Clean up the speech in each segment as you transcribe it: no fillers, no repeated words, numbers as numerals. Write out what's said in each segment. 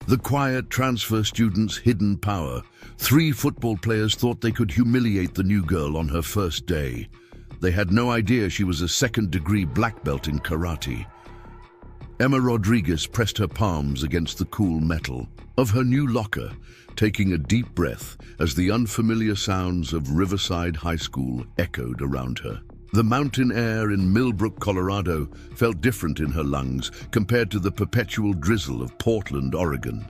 The quiet transfer student's hidden power. 3 football players thought they could humiliate the new girl on her first day. They had no idea she was a second-degree black belt in karate. Emma Rodriguez pressed her palms against the cool metal of her new locker, taking a deep breath as the unfamiliar sounds of Riverside High School echoed around her. The mountain air in Millbrook, Colorado, felt different in her lungs compared to the perpetual drizzle of Portland, Oregon.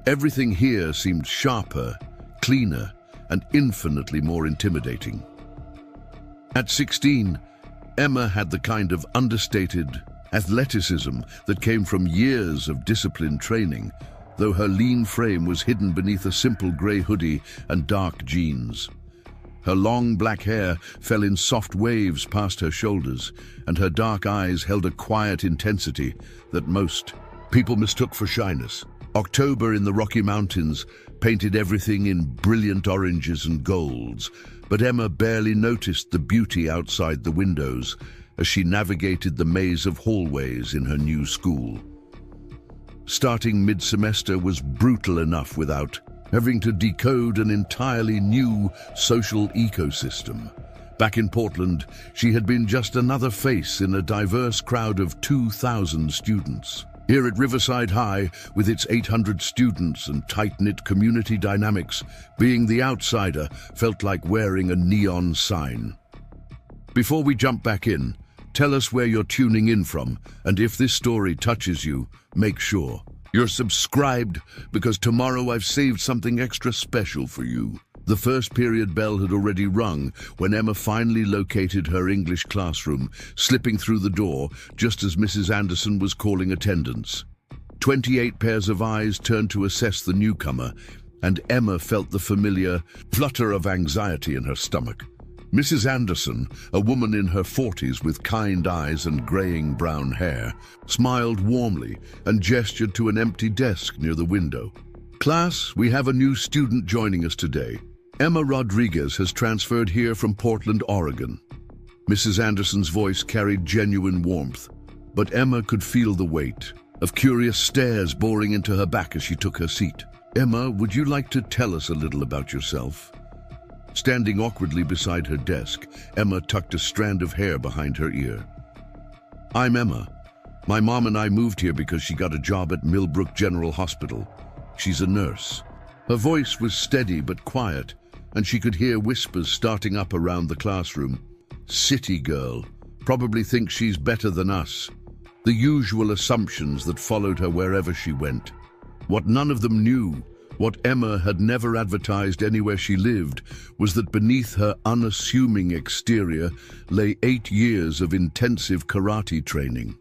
Everything here seemed sharper, cleaner, and infinitely more intimidating. At 16, Emma had the kind of understated athleticism that came from years of disciplined training, though her lean frame was hidden beneath a simple gray hoodie and dark jeans. Her long black hair fell in soft waves past her shoulders, and her dark eyes held a quiet intensity that most people mistook for shyness. October in the Rocky Mountains painted everything in brilliant oranges and golds, but Emma barely noticed the beauty outside the windows as she navigated the maze of hallways in her new school. Starting mid-semester was brutal enough without having to decode an entirely new social ecosystem. Back in Portland, she had been just another face in a diverse crowd of 2,000 students. Here at Riverside High, with its 800 students and tight-knit community dynamics, being the outsider felt like wearing a neon sign. Before we jump back in, tell us where you're tuning in from, and if this story touches you, make sure you're subscribed, because tomorrow I've saved something extra special for you. The first period bell had already rung when Emma finally located her English classroom, slipping through the door just as Mrs. Anderson was calling attendance. 28 pairs of eyes turned to assess the newcomer, and Emma felt the familiar flutter of anxiety in her stomach. Mrs. Anderson, a woman in her 40s with kind eyes and graying brown hair, smiled warmly and gestured to an empty desk near the window. "Class, we have a new student joining us today. Emma Rodriguez has transferred here from Portland, Oregon." Mrs. Anderson's voice carried genuine warmth, but Emma could feel the weight of curious stares boring into her back as she took her seat. "Emma, would you like to tell us a little about yourself?" Standing awkwardly beside her desk, Emma tucked a strand of hair behind her ear. "I'm Emma. My mom and I moved here because she got a job at Millbrook General Hospital. She's a nurse." Her voice was steady but quiet, and she could hear whispers starting up around the classroom. "City girl. Probably thinks she's better than us." The usual assumptions that followed her wherever she went. What none of them knew, what Emma had never advertised anywhere she lived, was that beneath her unassuming exterior lay 8 years of intensive karate training.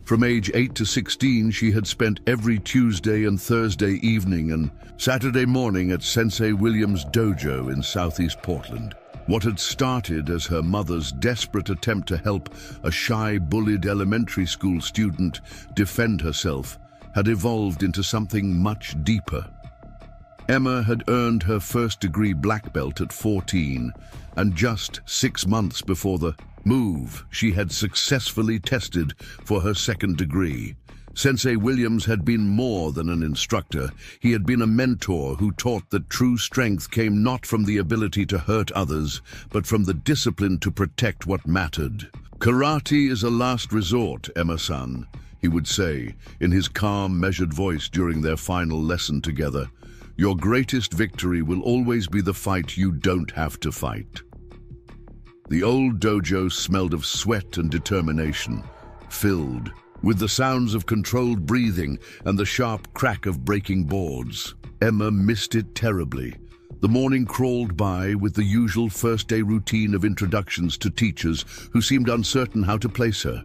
From age 8 to 16, she had spent every Tuesday and Thursday evening and Saturday morning at Sensei Williams' dojo in southeast Portland. What had started as her mother's desperate attempt to help a shy, bullied elementary school student defend herself had evolved into something much deeper. Emma had earned her first-degree black belt at 14, and just 6 months before the move, she had successfully tested for her second degree. Sensei Williams had been more than an instructor. He had been a mentor who taught that true strength came not from the ability to hurt others, but from the discipline to protect what mattered. "Karate is a last resort, Emma-san," he would say in his calm, measured voice during their final lesson together. "Your greatest victory will always be the fight you don't have to fight." The old dojo smelled of sweat and determination, filled with the sounds of controlled breathing and the sharp crack of breaking boards. Emma missed it terribly. The morning crawled by with the usual first-day routine of introductions to teachers who seemed uncertain how to place her,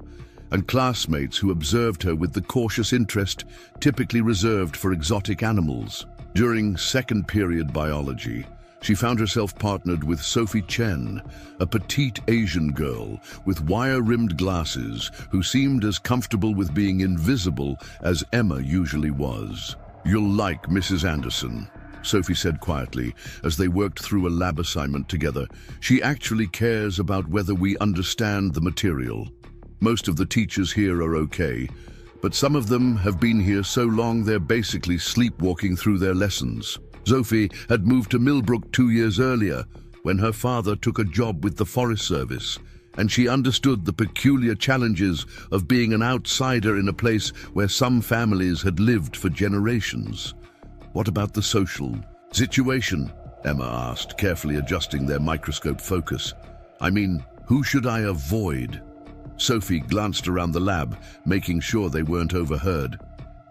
and classmates who observed her with the cautious interest typically reserved for exotic animals. During second period biology, she found herself partnered with Sophie Chen, a petite Asian girl with wire-rimmed glasses who seemed as comfortable with being invisible as Emma usually was. "You'll like Mrs. Anderson," Sophie said quietly as they worked through a lab assignment together. "She actually cares about whether we understand the material. Most of the teachers here are okay, but some of them have been here so long they're basically sleepwalking through their lessons. Sophie had moved to Millbrook 2 years earlier when her father took a job with the Forest Service, and she understood the peculiar challenges of being an outsider in a place where some families had lived for generations. "What about the social situation?" Emma asked, carefully adjusting their microscope focus. "I mean, who should I avoid?" Sophie glanced around the lab, making sure they weren't overheard.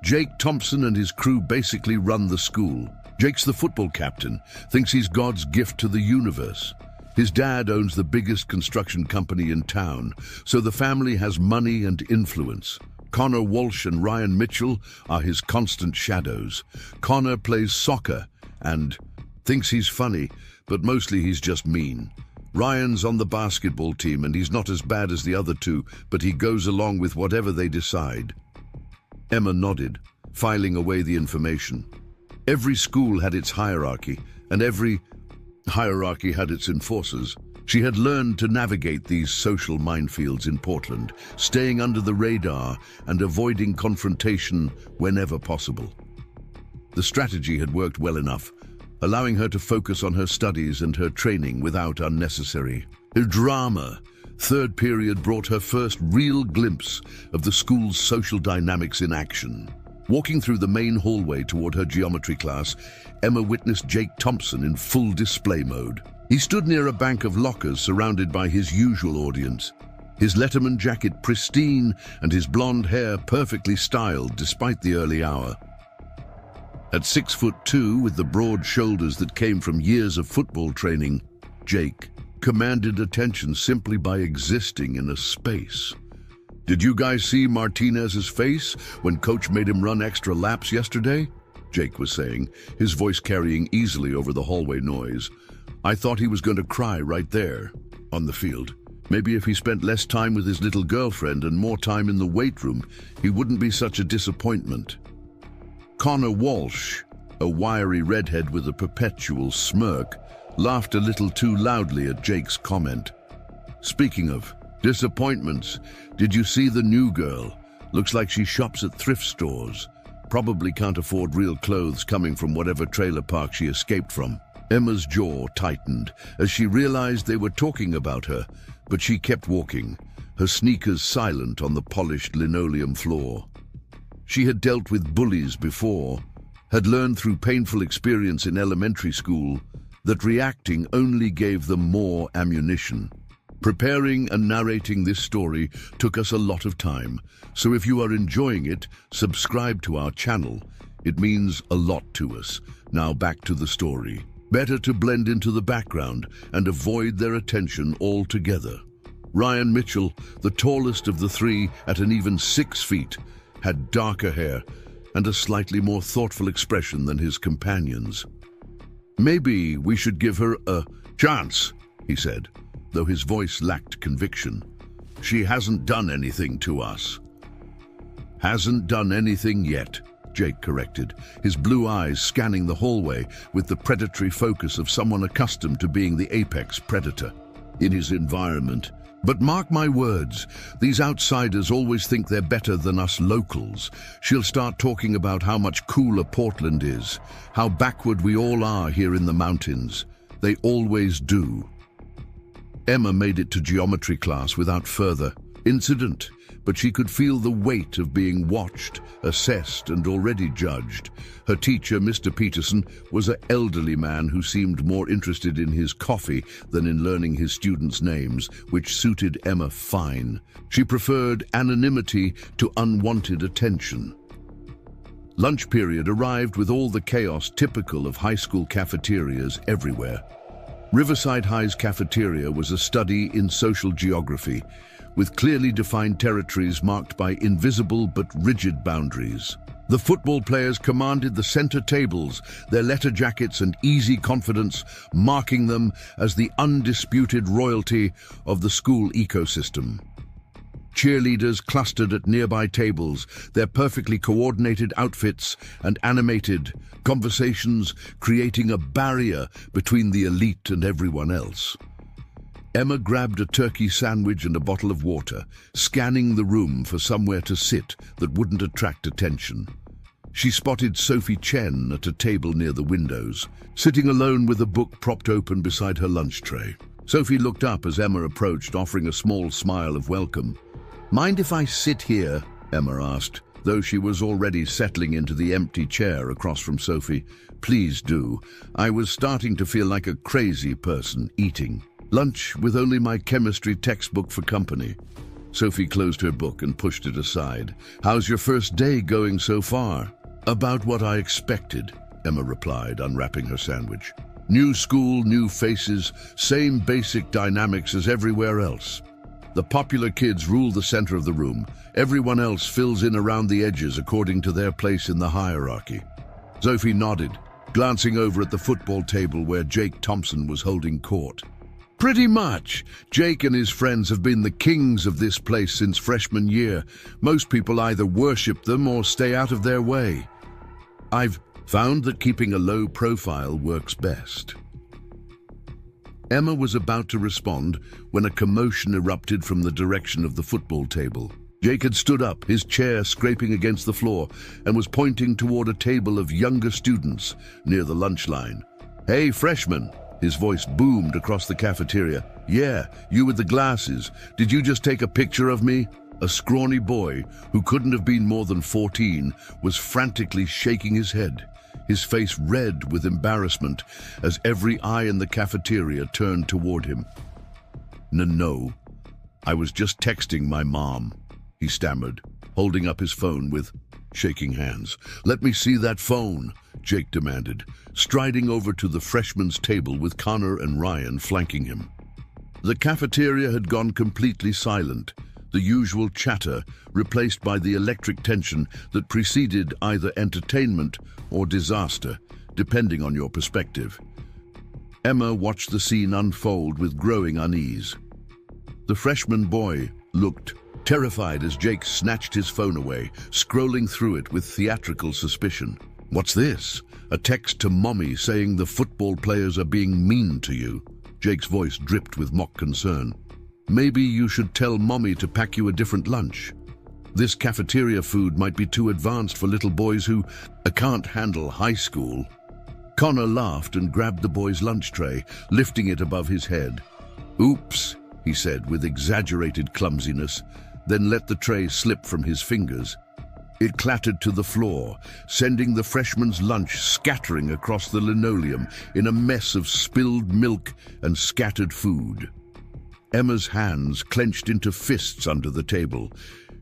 "Jake Thompson and his crew basically run the school. Jake's the football captain, thinks he's God's gift to the universe. His dad owns the biggest construction company in town, so the family has money and influence. Connor Walsh and Ryan Mitchell are his constant shadows. Connor plays soccer and thinks he's funny, but mostly he's just mean. Ryan's on the basketball team and he's not as bad as the other two, but he goes along with whatever they decide." Emma nodded, filing away the information. Every school had its hierarchy, and every hierarchy had its enforcers. She had learned to navigate these social minefields in Portland, staying under the radar and avoiding confrontation whenever possible. The strategy had worked well enough, allowing her to focus on her studies and her training without unnecessary drama. Third period brought her first real glimpse of the school's social dynamics in action. Walking through the main hallway toward her geometry class, Emma witnessed Jake Thompson in full display mode. He stood near a bank of lockers surrounded by his usual audience, his Letterman jacket pristine and his blonde hair perfectly styled despite the early hour. At 6'2", with the broad shoulders that came from years of football training, Jake commanded attention simply by existing in a space. "Did you guys see Martinez's face when coach made him run extra laps yesterday?" Jake was saying, his voice carrying easily over the hallway noise. "I thought he was going to cry right there, on the field. Maybe if he spent less time with his little girlfriend and more time in the weight room, he wouldn't be such a disappointment." Connor Walsh, a wiry redhead with a perpetual smirk, laughed a little too loudly at Jake's comment. "Speaking of disappointments, did you see the new girl? Looks like she shops at thrift stores. Probably can't afford real clothes coming from whatever trailer park she escaped from." Emma's jaw tightened as she realized they were talking about her, but she kept walking, her sneakers silent on the polished linoleum floor. She had dealt with bullies before, had learned through painful experience in elementary school that reacting only gave them more ammunition. Preparing and narrating this story took us a lot of time, so if you are enjoying it, subscribe to our channel. It means a lot to us. Now back to the story. Better to blend into the background and avoid their attention altogether. Ryan Mitchell, the tallest of the three at an even 6 feet, had darker hair and a slightly more thoughtful expression than his companions. "Maybe we should give her a chance," he said, though his voice lacked conviction. "She hasn't done anything to us." "Hasn't done anything yet," Jake corrected, his blue eyes scanning the hallway with the predatory focus of someone accustomed to being the apex predator in his environment. "But mark my words, these outsiders always think they're better than us locals. She'll start talking about how much cooler Portland is, how backward we all are here in the mountains. They always do." Emma made it to geometry class without further incident, but she could feel the weight of being watched, assessed, and already judged. Her teacher, Mr. Peterson, was an elderly man who seemed more interested in his coffee than in learning his students' names, which suited Emma fine. She preferred anonymity to unwanted attention. Lunch period arrived with all the chaos typical of high school cafeterias everywhere. Riverside High's cafeteria was a study in social geography, with clearly defined territories marked by invisible but rigid boundaries. The football players commanded the center tables, their letter jackets and easy confidence marking them as the undisputed royalty of the school ecosystem. Cheerleaders clustered at nearby tables, their perfectly coordinated outfits and animated conversations creating a barrier between the elite and everyone else. Emma grabbed a turkey sandwich and a bottle of water, scanning the room for somewhere to sit that wouldn't attract attention. She spotted Sophie Chen at a table near the windows, sitting alone with a book propped open beside her lunch tray. Sophie looked up as Emma approached, offering a small smile of welcome. "Mind if I sit here?" Emma asked, though she was already settling into the empty chair across from Sophie. "Please do. I was starting to feel like a crazy person eating lunch with only my chemistry textbook for company." Sophie closed her book and pushed it aside. "How's your first day going so far?" "About what I expected," Emma replied, unwrapping her sandwich. "New school, new faces, same basic dynamics as everywhere else. The popular kids rule the center of the room. Everyone else fills in around the edges according to their place in the hierarchy." Sophie nodded, glancing over at the football table where Jake Thompson was holding court. "Pretty much. Jake and his friends have been the kings of this place since freshman year. Most people either worship them or stay out of their way. I've found that keeping a low profile works best." Emma was about to respond when a commotion erupted from the direction of the football table. Jake had stood up, his chair scraping against the floor, and was pointing toward a table of younger students near the lunch line. "Hey, freshman!" His voice boomed across the cafeteria. "Yeah, you with the glasses. Did you just take a picture of me?" A scrawny boy, who couldn't have been more than 14, was frantically shaking his head, his face red with embarrassment as every eye in the cafeteria turned toward him. No, I was just texting my mom," he stammered, holding up his phone with shaking hands. "Let me see that phone," Jake demanded, striding over to the freshman's table with Connor and Ryan flanking him. The cafeteria had gone completely silent, the usual chatter replaced by the electric tension that preceded either entertainment or disaster, depending on your perspective. Emma watched the scene unfold with growing unease. The freshman boy looked terrified as Jake snatched his phone away, scrolling through it with theatrical suspicion. "What's this? A text to mommy saying the football players are being mean to you." Jake's voice dripped with mock concern. "Maybe you should tell mommy to pack you a different lunch. This cafeteria food might be too advanced for little boys who can't handle high school." Connor laughed and grabbed the boy's lunch tray, lifting it above his head. "Oops," he said with exaggerated clumsiness, then let the tray slip from his fingers. It clattered to the floor, sending the freshman's lunch scattering across the linoleum in a mess of spilled milk and scattered food. Emma's hands clenched into fists under the table.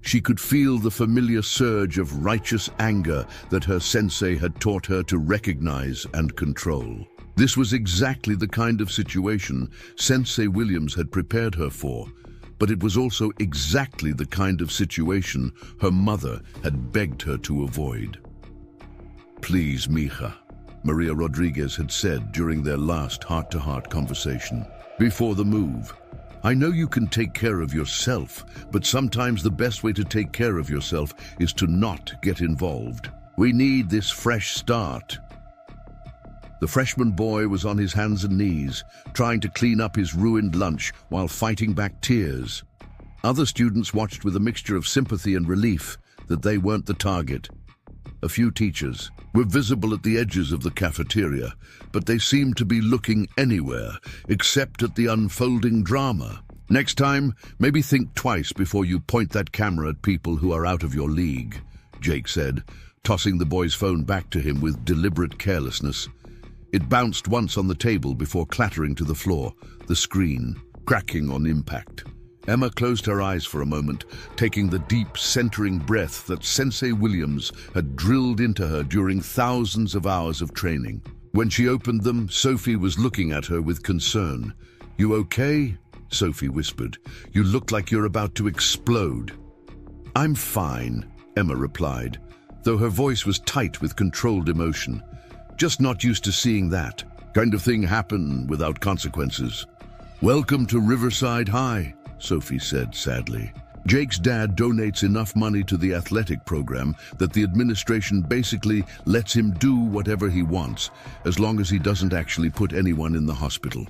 She could feel the familiar surge of righteous anger that her sensei had taught her to recognize and control. This was exactly the kind of situation Sensei Williams had prepared her for, but it was also exactly the kind of situation her mother had begged her to avoid. "Please, mija," Maria Rodriguez had said during their last heart-to-heart conversation. Before the move, "I know you can take care of yourself, but sometimes the best way to take care of yourself is to not get involved. We need this fresh start." The freshman boy was on his hands and knees, trying to clean up his ruined lunch while fighting back tears. Other students watched with a mixture of sympathy and relief that they weren't the target. A few teachers were visible at the edges of the cafeteria, but they seemed to be looking anywhere except at the unfolding drama. "Next time, maybe think twice before you point that camera at people who are out of your league," Jake said, tossing the boy's phone back to him with deliberate carelessness. It bounced once on the table before clattering to the floor, the screen cracking on impact. Emma closed her eyes for a moment, taking the deep, centering breath that Sensei Williams had drilled into her during thousands of hours of training. When she opened them, Sophie was looking at her with concern. "You okay?" Sophie whispered. "You look like you're about to explode." "I'm fine," Emma replied, though her voice was tight with controlled emotion. "Just not used to seeing that kind of thing happen without consequences." "Welcome to Riverside High," Sophie said sadly. "Jake's dad donates enough money to the athletic program that the administration basically lets him do whatever he wants, as long as he doesn't actually put anyone in the hospital."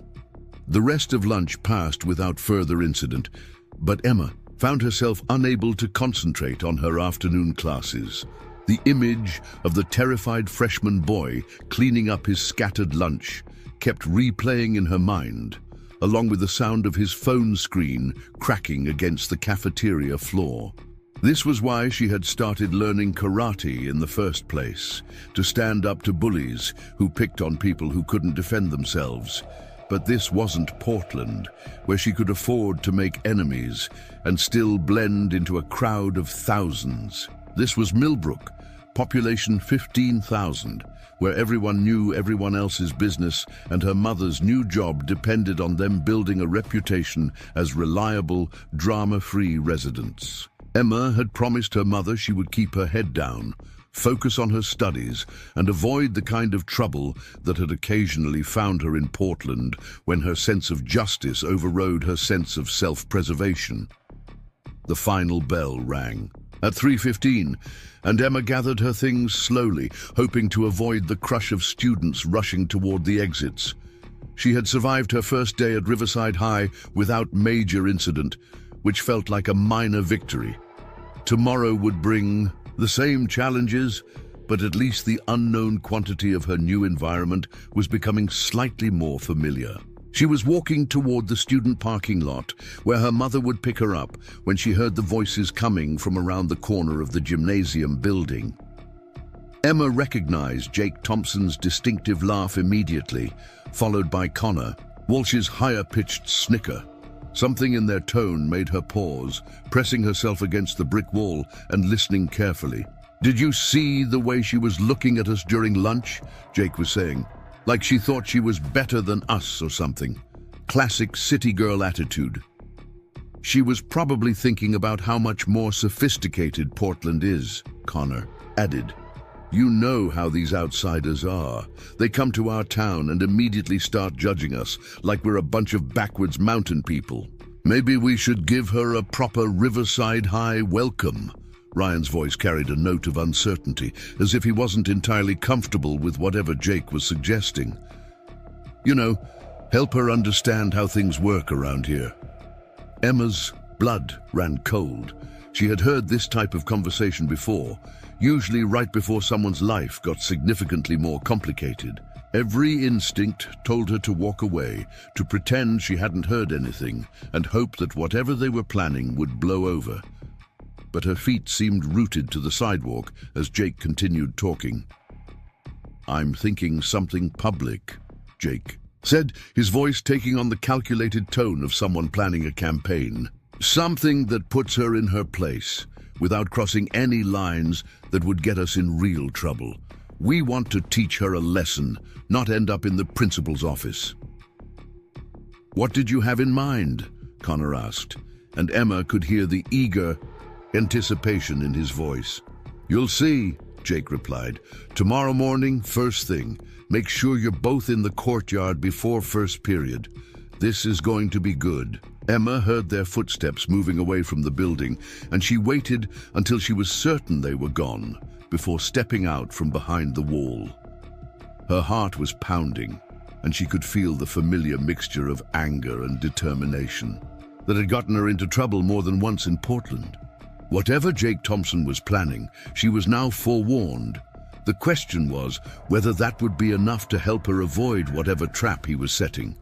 The rest of lunch passed without further incident, but Emma found herself unable to concentrate on her afternoon classes. The image of the terrified freshman boy cleaning up his scattered lunch kept replaying in her mind, along with the sound of his phone screen cracking against the cafeteria floor. This was why she had started learning karate in the first place, to stand up to bullies who picked on people who couldn't defend themselves. But this wasn't Portland, where she could afford to make enemies and still blend into a crowd of thousands. This was Millbrook, population 15,000, where everyone knew everyone else's business, and her mother's new job depended on them building a reputation as reliable, drama-free residents. Emma had promised her mother she would keep her head down, focus on her studies, and avoid the kind of trouble that had occasionally found her in Portland when her sense of justice overrode her sense of self-preservation. The final bell rang. At 3:15, and Emma gathered her things slowly, hoping to avoid the crush of students rushing toward the exits. She had survived her first day at Riverside High without major incident, which felt like a minor victory. Tomorrow would bring the same challenges, but at least the unknown quantity of her new environment was becoming slightly more familiar. She was walking toward the student parking lot, where her mother would pick her up, when she heard the voices coming from around the corner of the gymnasium building. Emma recognized Jake Thompson's distinctive laugh immediately, followed by Connor Walsh's higher-pitched snicker. Something in their tone made her pause, pressing herself against the brick wall and listening carefully. "Did you see the way she was looking at us during lunch?" Jake was saying. "Like she thought she was better than us or something. Classic city girl attitude." "She was probably thinking about how much more sophisticated Portland is," Connor added. "You know how these outsiders are. They come to our town and immediately start judging us like we're a bunch of backwards mountain people. Maybe we should give her a proper Riverside High welcome." Ryan's voice carried a note of uncertainty, as if he wasn't entirely comfortable with whatever Jake was suggesting. "You know, help her understand how things work around here." Emma's blood ran cold. She had heard this type of conversation before, usually right before someone's life got significantly more complicated. Every instinct told her to walk away, to pretend she hadn't heard anything, and hope that whatever they were planning would blow over. But her feet seemed rooted to the sidewalk as Jake continued talking. "I'm thinking something public," Jake said, his voice taking on the calculated tone of someone planning a campaign. "Something that puts her in her place, without crossing any lines that would get us in real trouble. We want to teach her a lesson, not end up in the principal's office." "What did you have in mind?" Connor asked, and Emma could hear the eager anticipation in his voice. "You'll see," Jake replied. "Tomorrow morning, first thing. Make sure you're both in the courtyard before first period. This is going to be good." Emma heard their footsteps moving away from the building, and she waited until she was certain they were gone before stepping out from behind the wall. Her heart was pounding, and she could feel the familiar mixture of anger and determination that had gotten her into trouble more than once in Portland. Whatever Jake Thompson was planning, she was now forewarned. The question was whether that would be enough to help her avoid whatever trap he was setting.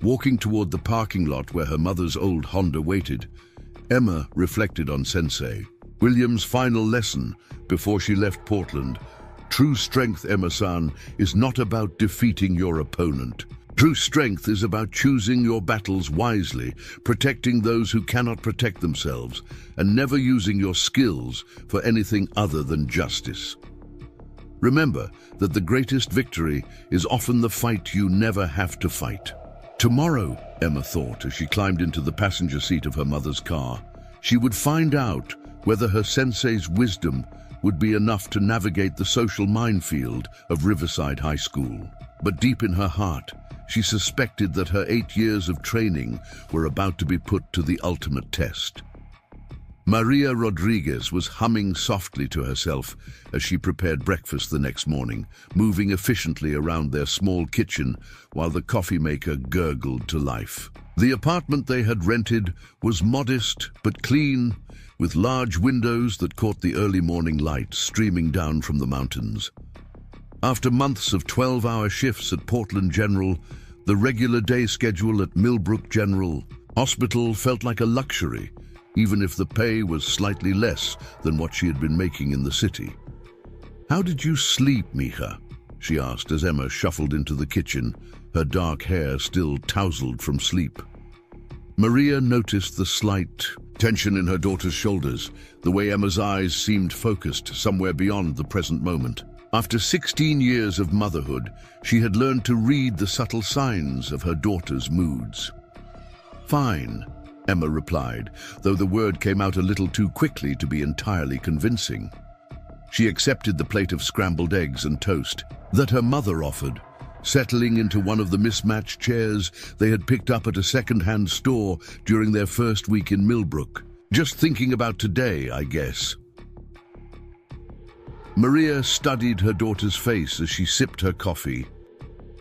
Walking toward the parking lot where her mother's old Honda waited, Emma reflected on Sensei Williams' final lesson before she left Portland. True strength, Emma-san, is not about defeating your opponent. True strength is about choosing your battles wisely, protecting those who cannot protect themselves, and never using your skills for anything other than justice. Remember that the greatest victory is often the fight you never have to fight. Tomorrow, Emma thought as she climbed into the passenger seat of her mother's car, she would find out whether her sensei's wisdom would be enough to navigate the social minefield of Riverside High School. But deep in her heart, she suspected that her 8 years of training were about to be put to the ultimate test. Maria Rodriguez was humming softly to herself as she prepared breakfast the next morning, moving efficiently around their small kitchen while the coffee maker gurgled to life. The apartment they had rented was modest but clean, with large windows that caught the early morning light streaming down from the mountains. After months of 12-hour shifts at Portland General, the regular day schedule at Millbrook General Hospital felt like a luxury, even if the pay was slightly less than what she had been making in the city. "How did you sleep, Mija?" she asked as Emma shuffled into the kitchen, her dark hair still tousled from sleep. Maria noticed the slight tension in her daughter's shoulders, the way Emma's eyes seemed focused somewhere beyond the present moment. After 16 years of motherhood, she had learned to read the subtle signs of her daughter's moods. "Fine," Emma replied, though the word came out a little too quickly to be entirely convincing. She accepted the plate of scrambled eggs and toast that her mother offered, settling into one of the mismatched chairs they had picked up at a second-hand store during their first week in Millbrook. "Just thinking about today, I guess." Maria studied her daughter's face as she sipped her coffee.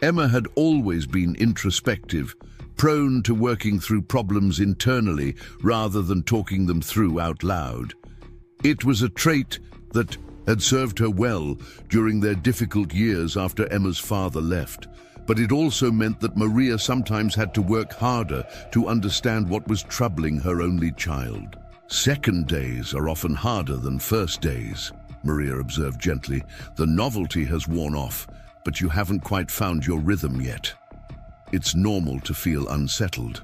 Emma had always been introspective, prone to working through problems internally rather than talking them through out loud. It was a trait that had served her well during their difficult years after Emma's father left, but it also meant that Maria sometimes had to work harder to understand what was troubling her only child. "Second days are often harder than first days," Maria observed gently. "The novelty has worn off, but you haven't quite found your rhythm yet. It's normal to feel unsettled."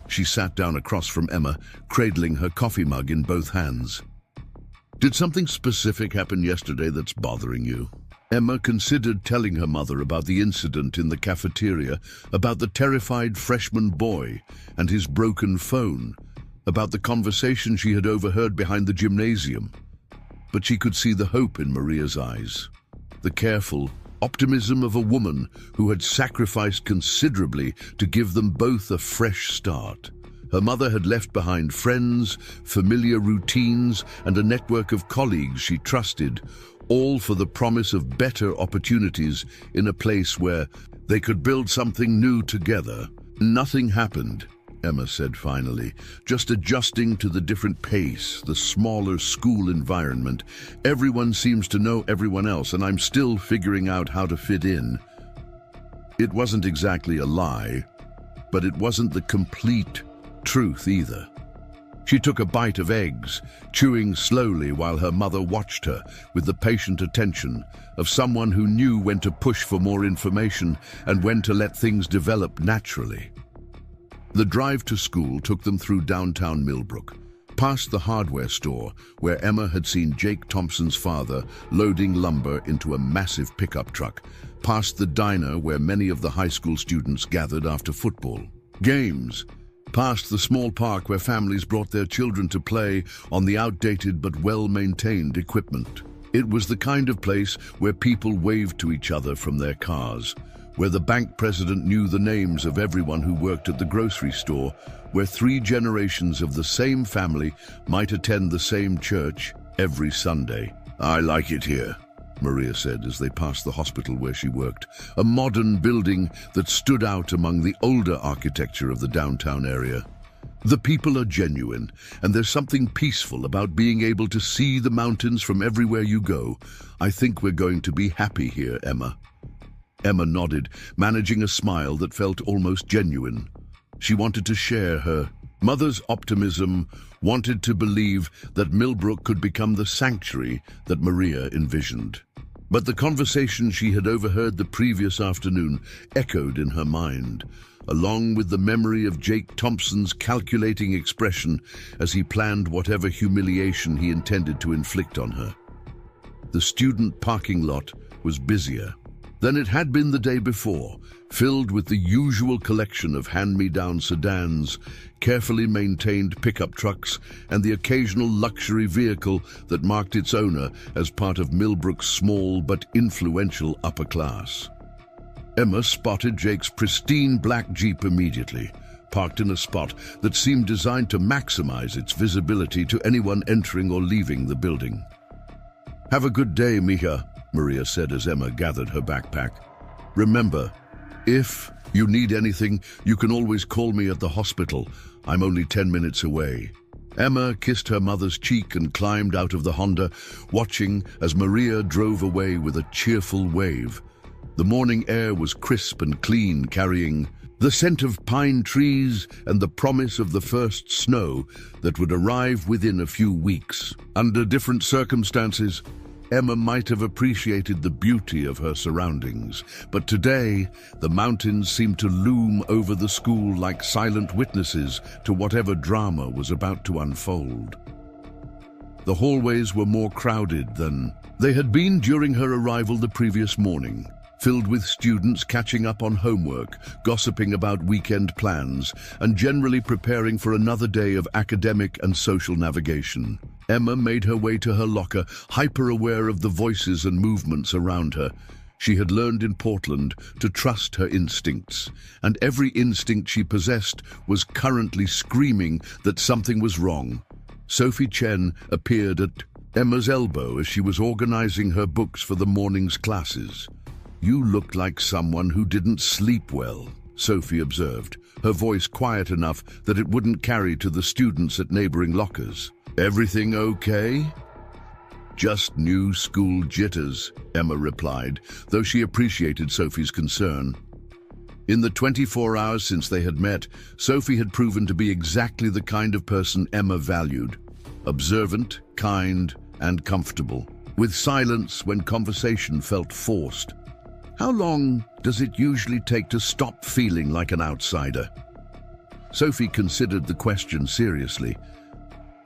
She sat down across from Emma, cradling her coffee mug in both hands. "Did something specific happen yesterday that's bothering you?" Emma considered telling her mother about the incident in the cafeteria, about the terrified freshman boy and his broken phone, about the conversation she had overheard behind the gymnasium. But she could see the hope in Maria's eyes, the careful optimism of a woman who had sacrificed considerably to give them both a fresh start. Her mother had left behind friends, familiar routines, and a network of colleagues she trusted, all for the promise of better opportunities in a place where they could build something new together. "Nothing happened," Emma said finally, "just adjusting to the different pace, the smaller school environment. Everyone seems to know everyone else, and I'm still figuring out how to fit in." It wasn't exactly a lie, but it wasn't the complete truth either. She took a bite of eggs, chewing slowly while her mother watched her with the patient attention of someone who knew when to push for more information and when to let things develop naturally. The drive to school took them through downtown Millbrook, past the hardware store where Emma had seen Jake Thompson's father loading lumber into a massive pickup truck, past the diner where many of the high school students gathered after football games, past the small park where families brought their children to play on the outdated but well-maintained equipment. It was the kind of place where people waved to each other from their cars, where the bank president knew the names of everyone who worked at the grocery store, where 3 generations of the same family might attend the same church every Sunday. "I like it here," Maria said as they passed the hospital where she worked, a modern building that stood out among the older architecture of the downtown area. "The people are genuine, and there's something peaceful about being able to see the mountains from everywhere you go. I think we're going to be happy here, Emma." Emma nodded, managing a smile that felt almost genuine. She wanted to share her mother's optimism, wanted to believe that Millbrook could become the sanctuary that Maria envisioned. But the conversation she had overheard the previous afternoon echoed in her mind, along with the memory of Jake Thompson's calculating expression as he planned whatever humiliation he intended to inflict on her. The student parking lot was busier than it had been the day before, filled with the usual collection of hand-me-down sedans, carefully maintained pickup trucks, and the occasional luxury vehicle that marked its owner as part of Millbrook's small but influential upper class. Emma spotted Jake's pristine black Jeep immediately, parked in a spot that seemed designed to maximize its visibility to anyone entering or leaving the building. "Have a good day, Mija," Maria said as Emma gathered her backpack. "Remember, if you need anything, you can always call me at the hospital. I'm only 10 minutes away." Emma kissed her mother's cheek and climbed out of the Honda, watching as Maria drove away with a cheerful wave. The morning air was crisp and clean, carrying the scent of pine trees and the promise of the first snow that would arrive within a few weeks. Under different circumstances, Emma might have appreciated the beauty of her surroundings, but today the mountains seemed to loom over the school like silent witnesses to whatever drama was about to unfold. The hallways were more crowded than they had been during her arrival the previous morning, filled with students catching up on homework, gossiping about weekend plans, and generally preparing for another day of academic and social navigation. Emma made her way to her locker, hyper-aware of the voices and movements around her. She had learned in Portland to trust her instincts, and every instinct she possessed was currently screaming that something was wrong. Sophie Chen appeared at Emma's elbow as she was organizing her books for the morning's classes. "You looked like someone who didn't sleep well," Sophie observed, her voice quiet enough that it wouldn't carry to the students at neighboring lockers. "Everything okay?" "Just new school jitters," Emma replied, though she appreciated Sophie's concern. In the 24 hours since they had met, Sophie had proven to be exactly the kind of person Emma valued: observant, kind, and comfortable, with silence when conversation felt forced. "How long does it usually take to stop feeling like an outsider?" Sophie considered the question seriously.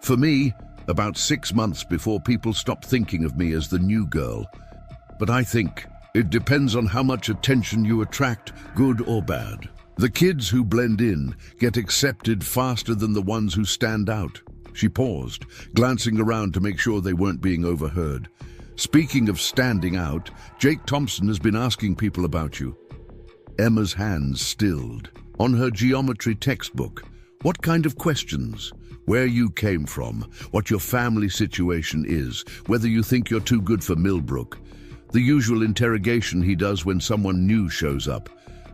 "For me, about 6 months before people stop thinking of me as the new girl. But I think it depends on how much attention you attract, good or bad. The kids who blend in get accepted faster than the ones who stand out." She paused, glancing around to make sure they weren't being overheard. "Speaking of standing out, Jake Thompson has been asking people about you." Emma's hands stilled. On her geometry textbook, what kind of questions? Where you came from, what your family situation is, whether you think you're too good for Millbrook. The usual interrogation he does when someone new shows up.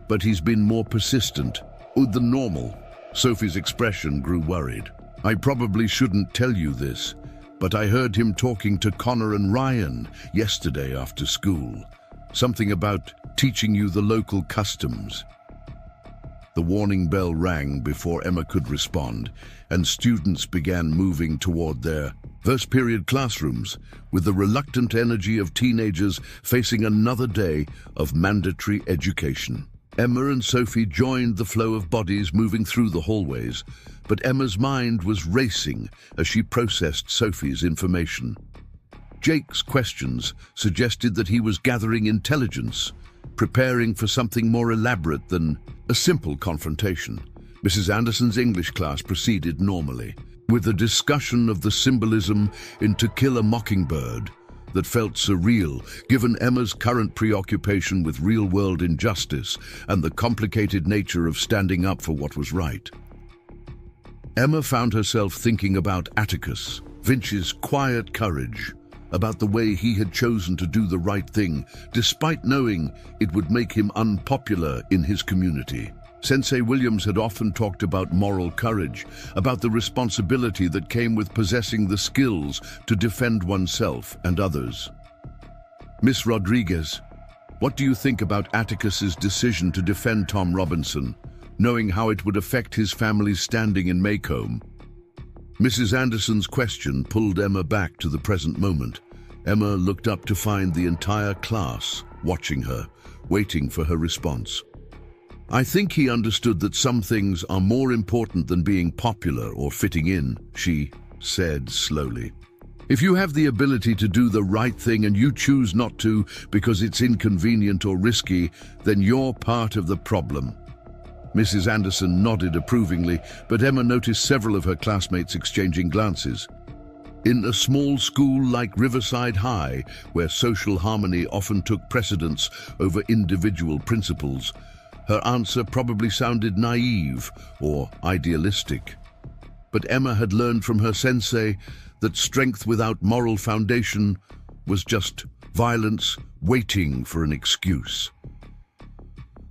But he's been more persistent than normal. Sophie's expression grew worried. "I probably shouldn't tell you this, but I heard him talking to Connor and Ryan yesterday after school. Something about teaching you the local customs." The warning bell rang before Emma could respond, and students began moving toward their first period classrooms with the reluctant energy of teenagers facing another day of mandatory education. Emma and Sophie joined the flow of bodies moving through the hallways, but Emma's mind was racing as she processed Sophie's information. Jake's questions suggested that he was gathering intelligence, preparing for something more elaborate than a simple confrontation. Mrs. Anderson's English class proceeded normally, with a discussion of the symbolism in To Kill a Mockingbird that felt surreal, given Emma's current preoccupation with real-world injustice and the complicated nature of standing up for what was right. Emma found herself thinking about Atticus, Finch's quiet courage, about the way he had chosen to do the right thing, despite knowing it would make him unpopular in his community. Sensei Williams had often talked about moral courage, about the responsibility that came with possessing the skills to defend oneself and others. "Miss Rodriguez, what do you think about Atticus's decision to defend Tom Robinson, knowing how it would affect his family's standing in Maycomb?" Mrs. Anderson's question pulled Emma back to the present moment. Emma looked up to find the entire class watching her, waiting for her response. "I think he understood that some things are more important than being popular or fitting in," she said slowly. "If you have the ability to do the right thing and you choose not to because it's inconvenient or risky, then you're part of the problem." Mrs. Anderson nodded approvingly, but Emma noticed several of her classmates exchanging glances. In a small school like Riverside High, where social harmony often took precedence over individual principles, Her answer probably sounded naive or idealistic. But Emma had learned from her sensei that strength without moral foundation was just violence waiting for an excuse.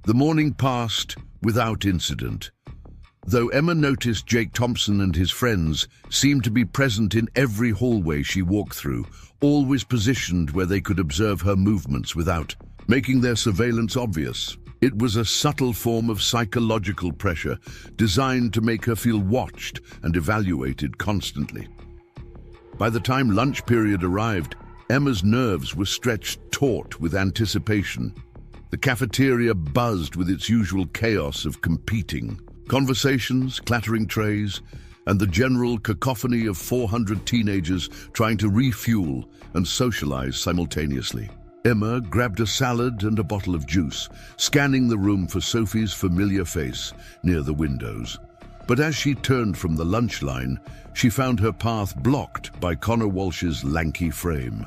The morning passed without incident, though Emma noticed Jake Thompson and his friends seemed to be present in every hallway she walked through, always positioned where they could observe her movements without making their surveillance obvious. It was a subtle form of psychological pressure designed to make her feel watched and evaluated constantly. By the time lunch period arrived, Emma's nerves were stretched taut with anticipation. The cafeteria buzzed with its usual chaos of competing conversations, clattering trays, and the general cacophony of 400 teenagers trying to refuel and socialize simultaneously. Emma grabbed a salad and a bottle of juice, scanning the room for Sophie's familiar face near the windows. But as she turned from the lunch line, she found her path blocked by Connor Walsh's lanky frame.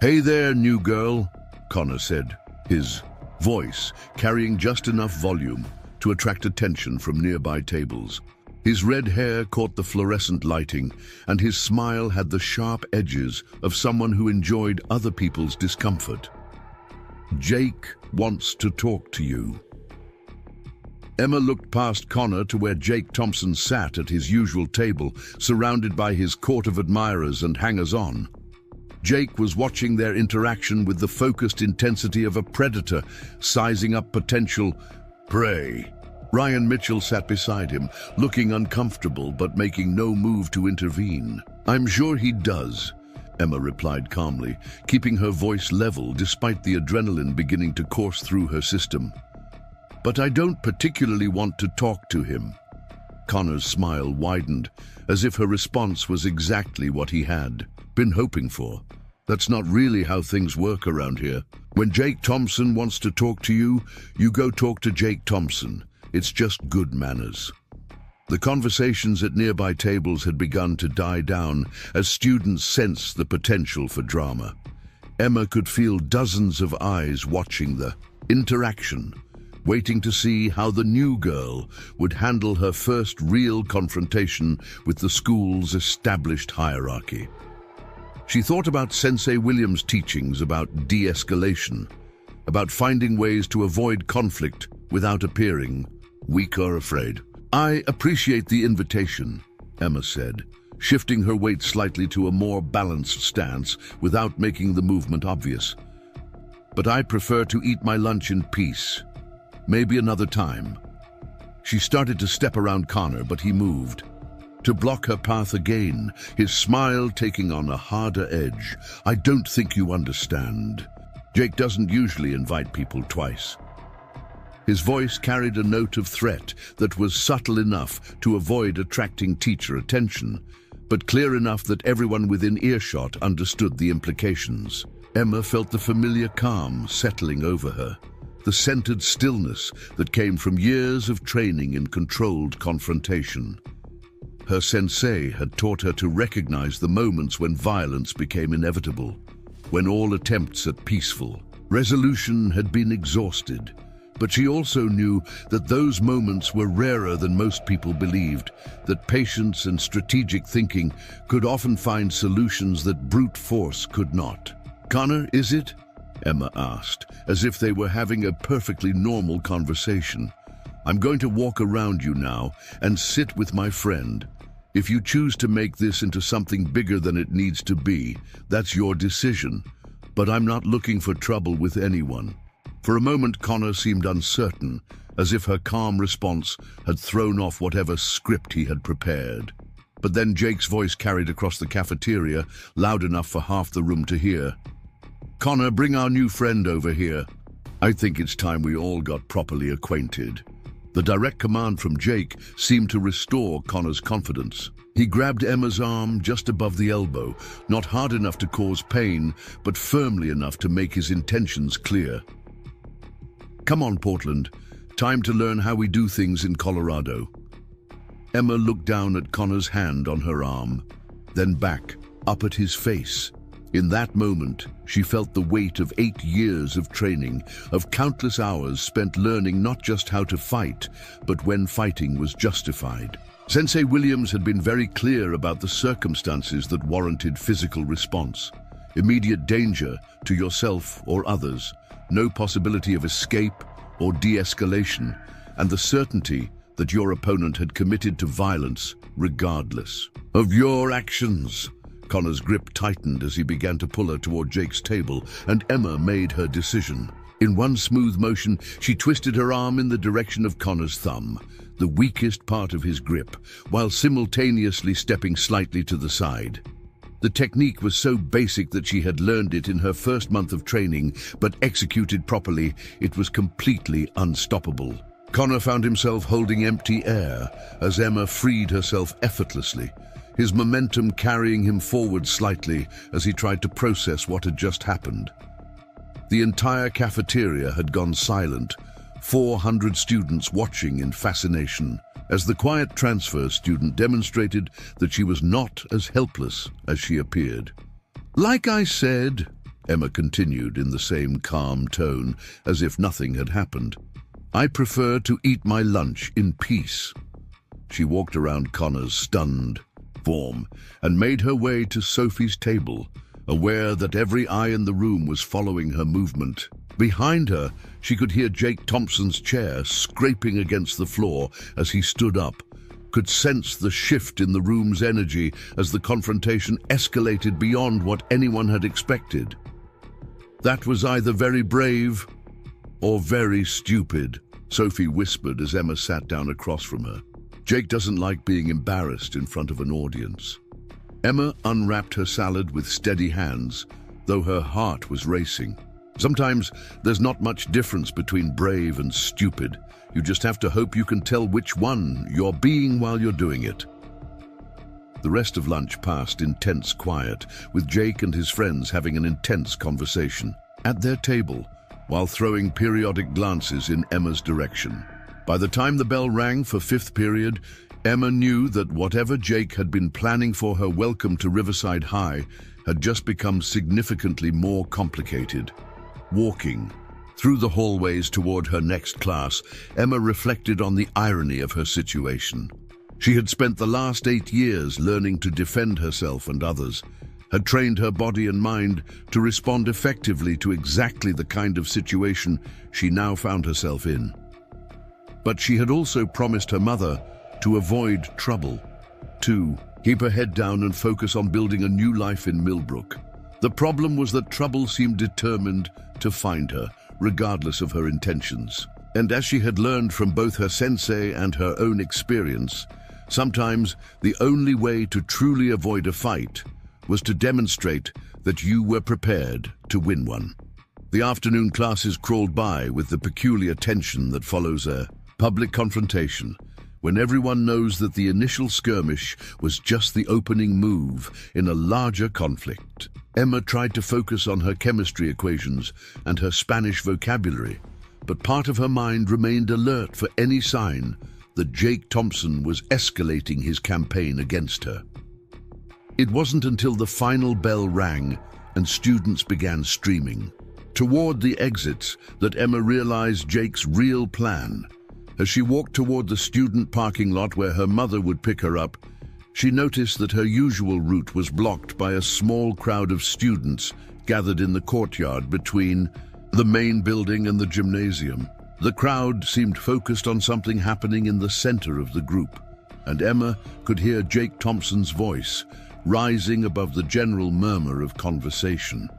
"Hey there, new girl," Connor said, his voice carrying just enough volume to attract attention from nearby tables. His red hair caught the fluorescent lighting, and his smile had the sharp edges of someone who enjoyed other people's discomfort. "Jake wants to talk to you." Emma looked past Connor to where Jake Thompson sat at his usual table, surrounded by his court of admirers and hangers-on. Jake was watching their interaction with the focused intensity of a predator, sizing up potential prey. Ryan Mitchell sat beside him, looking uncomfortable but making no move to intervene. "I'm sure he does," Emma replied calmly, keeping her voice level despite the adrenaline beginning to course through her system. "But I don't particularly want to talk to him." Connor's smile widened, as if her response was exactly what he had been hoping for. "That's not really how things work around here. When Jake Thompson wants to talk to you, you go talk to Jake Thompson. It's just good manners." The conversations at nearby tables had begun to die down as students sensed the potential for drama. Emma could feel dozens of eyes watching the interaction, waiting to see how the new girl would handle her first real confrontation with the school's established hierarchy. She thought about Sensei Williams' teachings about de-escalation, about finding ways to avoid conflict without appearing weak or afraid. "I appreciate the invitation," Emma said, shifting her weight slightly to a more balanced stance without making the movement obvious. "But I prefer to eat my lunch in peace. Maybe another time." She started to step around Connor, but he moved to block her path again, his smile taking on a harder edge. "I don't think you understand. Jake doesn't usually invite people twice." His voice carried a note of threat that was subtle enough to avoid attracting teacher attention, but clear enough that everyone within earshot understood the implications. Emma felt the familiar calm settling over her, the centered stillness that came from years of training in controlled confrontation. Her sensei had taught her to recognize the moments when violence became inevitable, when all attempts at peaceful resolution had been exhausted. But she also knew that those moments were rarer than most people believed, that patience and strategic thinking could often find solutions that brute force could not. "Connor, is it?" Emma asked, as if they were having a perfectly normal conversation. "I'm going to walk around you now and sit with my friend. If you choose to make this into something bigger than it needs to be, that's your decision. But I'm not looking for trouble with anyone." For a moment, Connor seemed uncertain, as if her calm response had thrown off whatever script he had prepared. But then Jake's voice carried across the cafeteria, loud enough for half the room to hear. "Connor, bring our new friend over here. I think it's time we all got properly acquainted." The direct command from Jake seemed to restore Connor's confidence. He grabbed Emma's arm just above the elbow, not hard enough to cause pain, but firmly enough to make his intentions clear. "Come on, Portland. Time to learn how we do things in Colorado." Emma looked down at Connor's hand on her arm, then back, up at his face. In that moment, she felt the weight of 8 years of training, of countless hours spent learning not just how to fight, but when fighting was justified. Sensei Williams had been very clear about the circumstances that warranted physical response. Immediate danger to yourself or others, no possibility of escape or de-escalation, and the certainty that your opponent had committed to violence regardless of your actions. Connor's grip tightened as he began to pull her toward Jake's table, and Emma made her decision. In one smooth motion, she twisted her arm in the direction of Connor's thumb, the weakest part of his grip, while simultaneously stepping slightly to the side. The technique was so basic that she had learned it in her first month of training, but executed properly, it was completely unstoppable. Connor found himself holding empty air as Emma freed herself effortlessly, his momentum carrying him forward slightly as he tried to process what had just happened. The entire cafeteria had gone silent, 400 students watching in fascination, as the quiet transfer student demonstrated that she was not as helpless as she appeared. "Like I said," Emma continued in the same calm tone, as if nothing had happened, "I prefer to eat my lunch in peace." She walked around Connor's stunned form and made her way to Sophie's table, aware that every eye in the room was following her movement. Behind her, she could hear Jake Thompson's chair scraping against the floor as he stood up, could sense the shift in the room's energy as the confrontation escalated beyond what anyone had expected. "That was either very brave or very stupid," Sophie whispered as Emma sat down across from her. "Jake doesn't like being embarrassed in front of an audience." Emma unwrapped her salad with steady hands, though her heart was racing. Sometimes there's not much difference between brave and stupid. You just have to hope you can tell which one you're being while you're doing it. The rest of lunch passed in tense quiet, with Jake and his friends having an intense conversation at their table, while throwing periodic glances in Emma's direction. By the time the bell rang for fifth period, Emma knew that whatever Jake had been planning for her welcome to Riverside High had just become significantly more complicated. Walking through the hallways toward her next class, Emma reflected on the irony of her situation. She had spent the last 8 years learning to defend herself and others, had trained her body and mind to respond effectively to exactly the kind of situation she now found herself in. But she had also promised her mother to avoid trouble, to keep her head down and focus on building a new life in Millbrook. The problem was that trouble seemed determined to find her, regardless of her intentions. And as she had learned from both her sensei and her own experience, sometimes the only way to truly avoid a fight was to demonstrate that you were prepared to win one. The afternoon classes crawled by with the peculiar tension that follows a public confrontation, when everyone knows that the initial skirmish was just the opening move in a larger conflict. Emma tried to focus on her chemistry equations and her Spanish vocabulary, but part of her mind remained alert for any sign that Jake Thompson was escalating his campaign against her. It wasn't until the final bell rang and students began streaming toward the exits that Emma realized Jake's real plan. As she walked toward the student parking lot where her mother would pick her up, she noticed that her usual route was blocked by a small crowd of students gathered in the courtyard between the main building and the gymnasium. The crowd seemed focused on something happening in the center of the group, and Emma could hear Jake Thompson's voice rising above the general murmur of conversation.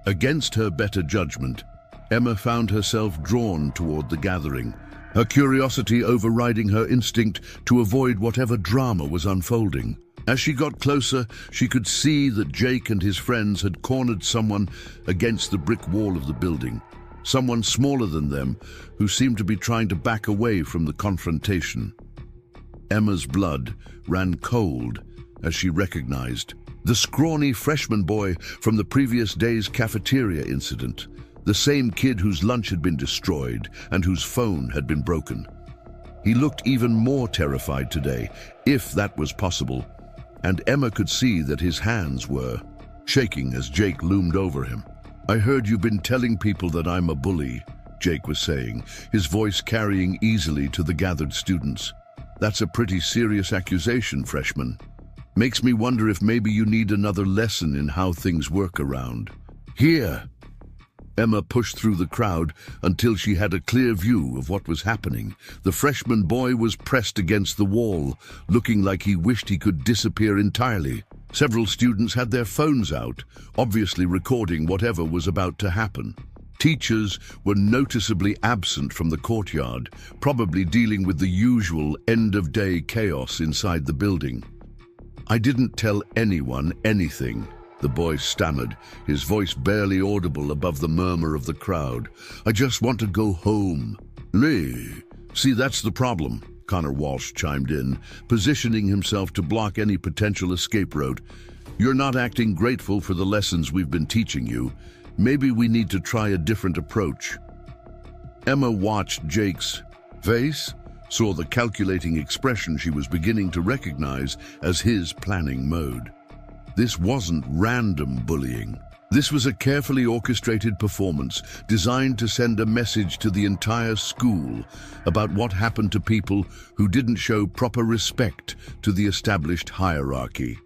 Against her better judgment, Emma found herself drawn toward the gathering, her curiosity overriding her instinct to avoid whatever drama was unfolding. As she got closer, she could see that Jake and his friends had cornered someone against the brick wall of the building, someone smaller than them who seemed to be trying to back away from the confrontation. Emma's blood ran cold as she recognized the scrawny freshman boy from the previous day's cafeteria incident, the same kid whose lunch had been destroyed and whose phone had been broken. He looked even more terrified today, if that was possible, and Emma could see that his hands were shaking as Jake loomed over him. "I heard you've been telling people that I'm a bully," Jake was saying, his voice carrying easily to the gathered students. "That's a pretty serious accusation, freshman. Makes me wonder if maybe you need another lesson in how things work around here." Emma pushed through the crowd until she had a clear view of what was happening. The freshman boy was pressed against the wall, looking like he wished he could disappear entirely. Several students had their phones out, obviously recording whatever was about to happen. Teachers were noticeably absent from the courtyard, probably dealing with the usual end-of-day chaos inside the building. "I didn't tell anyone anything," the boy stammered, his voice barely audible above the murmur of the crowd. "I just want to go home." "Lee, see, that's the problem," Connor Walsh chimed in, positioning himself to block any potential escape route. "You're not acting grateful for the lessons we've been teaching you. Maybe we need to try a different approach." Emma watched Jake's face, saw the calculating expression she was beginning to recognize as his planning mode. This wasn't random bullying. This was a carefully orchestrated performance designed to send a message to the entire school about what happened to people who didn't show proper respect to the established hierarchy.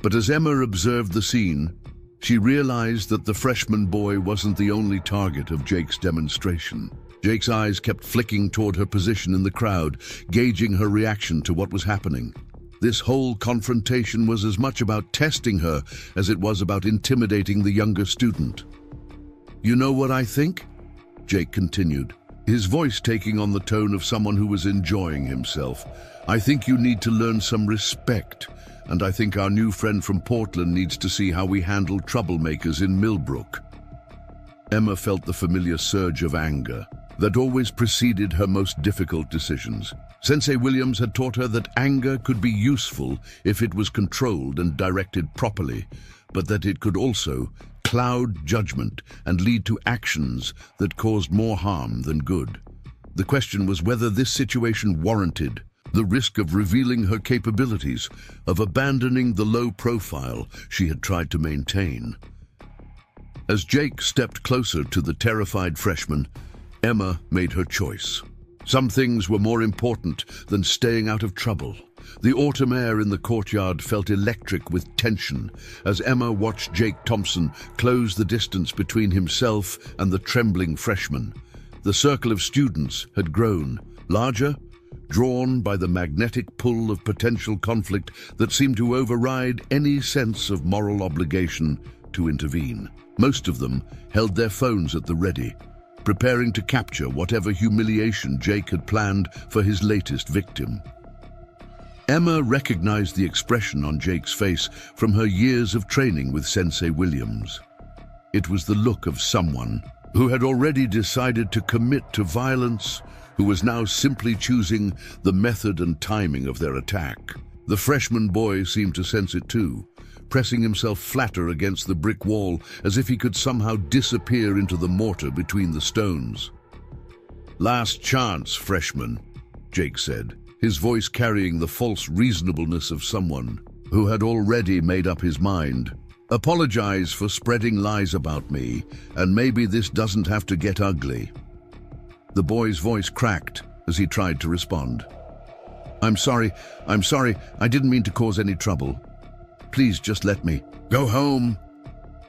But as Emma observed the scene, she realized that the freshman boy wasn't the only target of Jake's demonstration. Jake's eyes kept flicking toward her position in the crowd, gauging her reaction to what was happening. This whole confrontation was as much about testing her as it was about intimidating the younger student. "You know what I think?" Jake continued, his voice taking on the tone of someone who was enjoying himself. "I think you need to learn some respect, and I think our new friend from Portland needs to see how we handle troublemakers in Millbrook." Emma felt the familiar surge of anger that always preceded her most difficult decisions. Sensei Williams had taught her that anger could be useful if it was controlled and directed properly, but that it could also cloud judgment and lead to actions that caused more harm than good. The question was whether this situation warranted the risk of revealing her capabilities, of abandoning the low profile she had tried to maintain. As Jake stepped closer to the terrified freshman, Emma made her choice. Some things were more important than staying out of trouble. The autumn air in the courtyard felt electric with tension as Emma watched Jake Thompson close the distance between himself and the trembling freshman. The circle of students had grown larger, drawn by the magnetic pull of potential conflict that seemed to override any sense of moral obligation to intervene. Most of them held their phones at the ready, preparing to capture whatever humiliation Jake had planned for his latest victim. Emma recognized the expression on Jake's face from her years of training with Sensei Williams. It was the look of someone who had already decided to commit to violence, who was now simply choosing the method and timing of their attack. The freshman boy seemed to sense it too, pressing himself flatter against the brick wall as if he could somehow disappear into the mortar between the stones. "Last chance, freshman," Jake said, his voice carrying the false reasonableness of someone who had already made up his mind. "Apologize for spreading lies about me, and maybe this doesn't have to get ugly." The boy's voice cracked as he tried to respond. I'm sorry, I didn't mean to cause any trouble. Please just let me go home."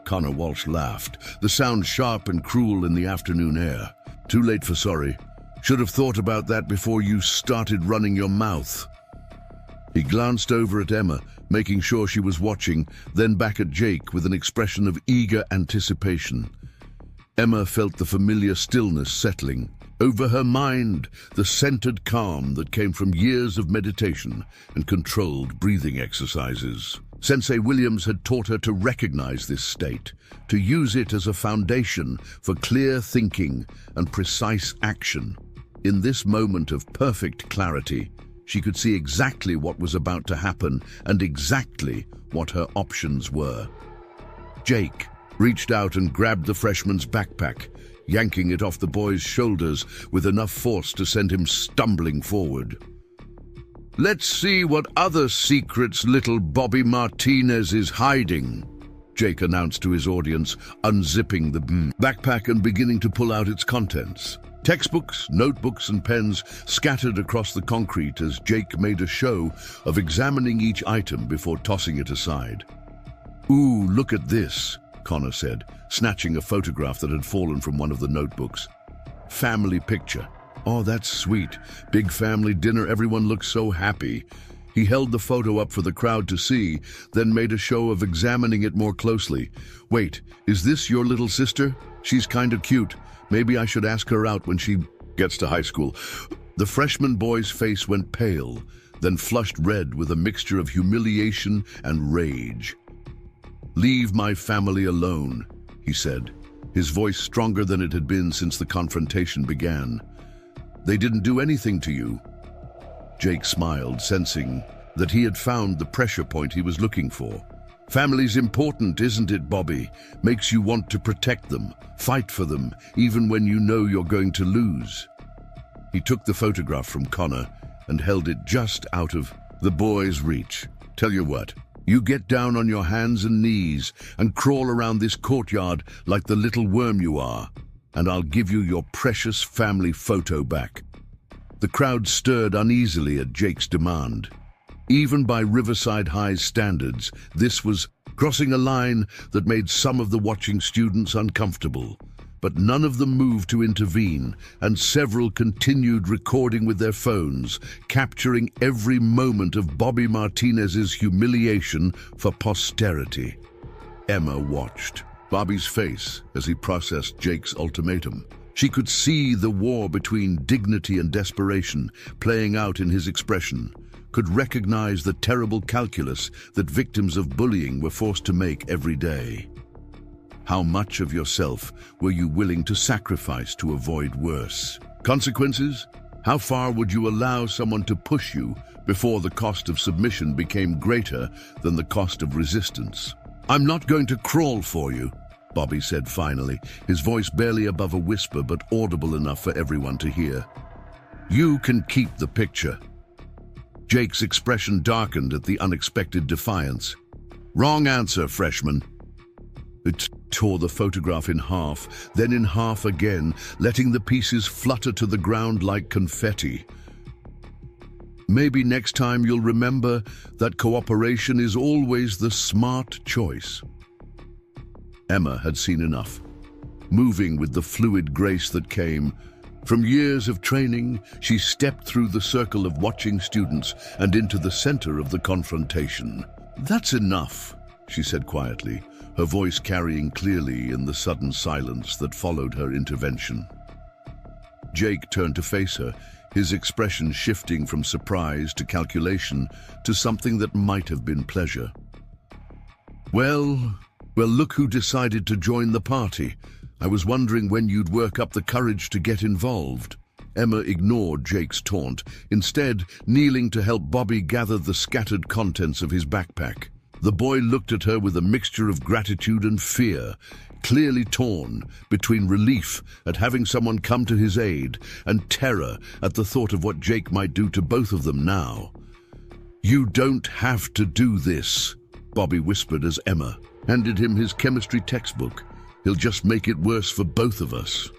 Connor Walsh laughed, the sound sharp and cruel in the afternoon air. "Too late for sorry. Should have thought about that before you started running your mouth." He glanced over at Emma, making sure she was watching, then back at Jake with an expression of eager anticipation. Emma felt the familiar stillness settling over her mind, the centered calm that came from years of meditation and controlled breathing exercises. Sensei Williams had taught her to recognize this state, to use it as a foundation for clear thinking and precise action. In this moment of perfect clarity, she could see exactly what was about to happen and exactly what her options were. Jake reached out and grabbed the freshman's backpack, yanking it off the boy's shoulders with enough force to send him stumbling forward. "Let's see what other secrets little Bobby Martinez is hiding," Jake announced to his audience, unzipping the backpack and beginning to pull out its contents. Textbooks, notebooks, and pens scattered across the concrete as Jake made a show of examining each item before tossing it aside. "Ooh, look at this," Connor said, snatching a photograph that had fallen from one of the notebooks. "Family picture. Oh, that's sweet. Big family dinner, everyone looks so happy." He held the photo up for the crowd to see, then made a show of examining it more closely. "Wait, is this your little sister? She's kinda cute. Maybe I should ask her out when she gets to high school." The freshman boy's face went pale, then flushed red with a mixture of humiliation and rage. "Leave my family alone," he said, his voice stronger than it had been since the confrontation began. "They didn't do anything to you." Jake smiled, sensing that he had found the pressure point he was looking for. "Family's important, isn't it, Bobby? Makes you want to protect them, fight for them, even when you know you're going to lose." He took the photograph from Connor and held it just out of the boy's reach. "Tell you what, you get down on your hands and knees and crawl around this courtyard like the little worm you are, and I'll give you your precious family photo back." The crowd stirred uneasily at Jake's demand. Even by Riverside High's standards, this was crossing a line that made some of the watching students uncomfortable. But none of them moved to intervene, and several continued recording with their phones, capturing every moment of Bobby Martinez's humiliation for posterity. Emma watched Bobby's face as he processed Jake's ultimatum. She could see the war between dignity and desperation playing out in his expression, could recognize the terrible calculus that victims of bullying were forced to make every day. How much of yourself were you willing to sacrifice to avoid worse consequences? How far would you allow someone to push you before the cost of submission became greater than the cost of resistance? "I'm not going to crawl for you," Bobby said finally, his voice barely above a whisper but audible enough for everyone to hear. "You can keep the picture." Jake's expression darkened at the unexpected defiance. "Wrong answer, freshman." It tore the photograph in half, then in half again, letting the pieces flutter to the ground like confetti. "Maybe next time you'll remember that cooperation is always the smart choice." Emma had seen enough. Moving with the fluid grace that came from years of training, she stepped through the circle of watching students and into the center of the confrontation. "That's enough," she said quietly, her voice carrying clearly in the sudden silence that followed her intervention. Jake turned to face her, his expression shifting from surprise to calculation to something that might have been pleasure. Well, look who decided to join the party. I was wondering when you'd work up the courage to get involved." Emma ignored Jake's taunt, instead kneeling to help Bobby gather the scattered contents of his backpack. The boy looked at her with a mixture of gratitude and fear, clearly torn between relief at having someone come to his aid and terror at the thought of what Jake might do to both of them now. "You don't have to do this," Bobby whispered as Emma handed him his chemistry textbook. "He'll just make it worse for both of us."